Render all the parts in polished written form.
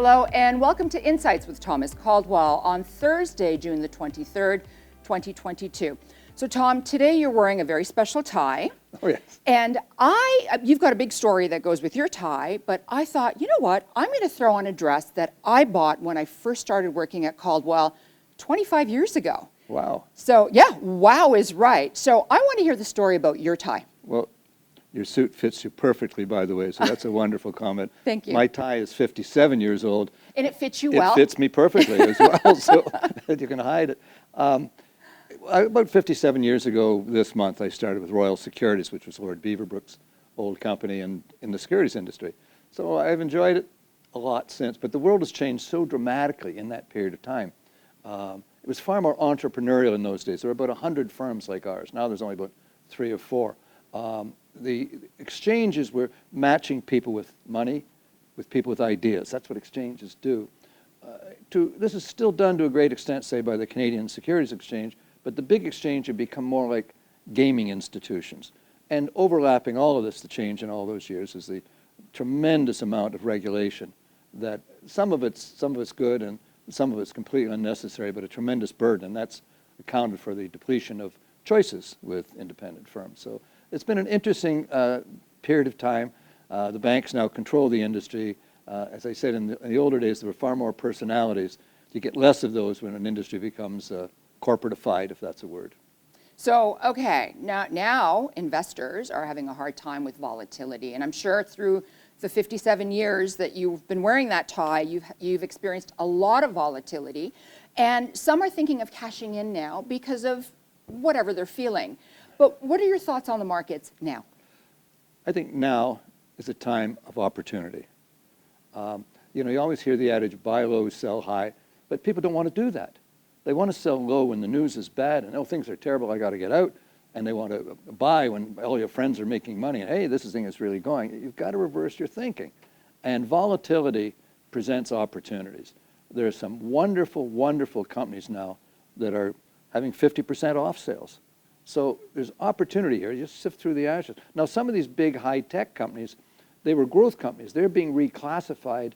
Hello and welcome to Insights with Thomas Caldwell on Thursday, June the 23rd, 2022. So Tom, today you're wearing a very special tie. Oh, yes. And you've got a big story that goes with your tie, but I thought, you know what, I'm going to throw on a dress that I bought when I first started working at Caldwell 25 years ago. Wow. So yeah, wow is right. So I want to hear the story about your tie. Well, your suit fits you perfectly, by the way, so that's a wonderful comment. Thank you. My tie is 57 years old. And it fits you well? It fits me perfectly as well, so you can hide it. About 57 years ago this month, I started with Royal Securities, which was Lord Beaverbrook's old company in the securities industry. So I've enjoyed it a lot since, but the world has changed so dramatically in that period of time. It was far more entrepreneurial in those days. There were about 100 firms like ours. Now there's only about 3 or 4. The exchanges were matching people with money, with people with ideas. That's what exchanges do. This is still done to a great extent, say, by the Canadian Securities Exchange, but the big exchange had become more like gaming institutions. And overlapping all of this, the change in all those years, is the tremendous amount of regulation that some of it's good and some of it's completely unnecessary, but a tremendous burden, and that's accounted for the depletion of choices with independent firms. So it's been an interesting period of time. The banks now control the industry. As I said, in the older days, there were far more personalities. You get less of those when an industry becomes corporatified, if that's a word. So, okay, now investors are having a hard time with volatility, and I'm sure through the 57 years that you've been wearing that tie, you've experienced a lot of volatility, and some are thinking of cashing in now because of whatever they're feeling. But what are your thoughts on the markets now? I think now is a time of opportunity. You always hear the adage, buy low, sell high, but people don't want to do that. They want to sell low when the news is bad and, oh, things are terrible, I got to get out. And they want to buy when all your friends are making money and, hey, this thing is really going. You've got to reverse your thinking. And volatility presents opportunities. There are some wonderful, wonderful companies now that are having 50% off sales. So there's opportunity here. You just sift through the ashes. Now, some of these big high-tech companies, they were growth companies. They're being reclassified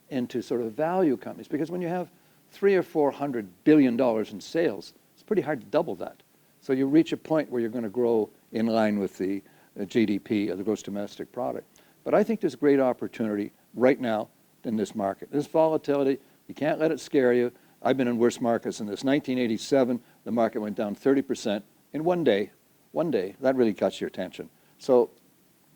into sort of value companies because when you have $300 or $400 billion in sales, it's pretty hard to double that. So you reach a point where you're going to grow in line with the GDP, or the gross domestic product. But I think there's great opportunity right now in this market. This volatility, you can't let it scare you. I've been in worse markets than this. 1987, the market went down 30% in one day. One day, that really cuts your attention. So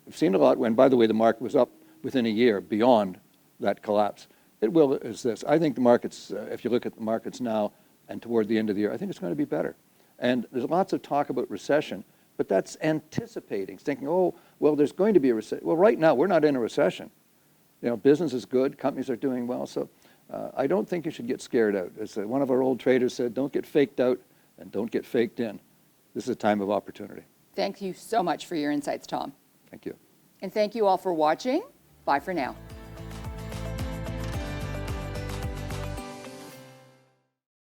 we've seen a lot when, by the way, the market was up within a year beyond that collapse. It will is this. I think the markets, if you look at the markets now and toward the end of the year, I think it's going to be better. And there's lots of talk about recession, but that's anticipating, thinking, oh, well, there's going to be a recession. Well, right now, we're not in a recession. Business is good, companies are doing well, so I don't think you should get scared out. As one of our old traders said, don't get faked out and don't get faked in. This is a time of opportunity. Thank you so much for your insights, Tom. Thank you. And thank you all for watching. Bye for now.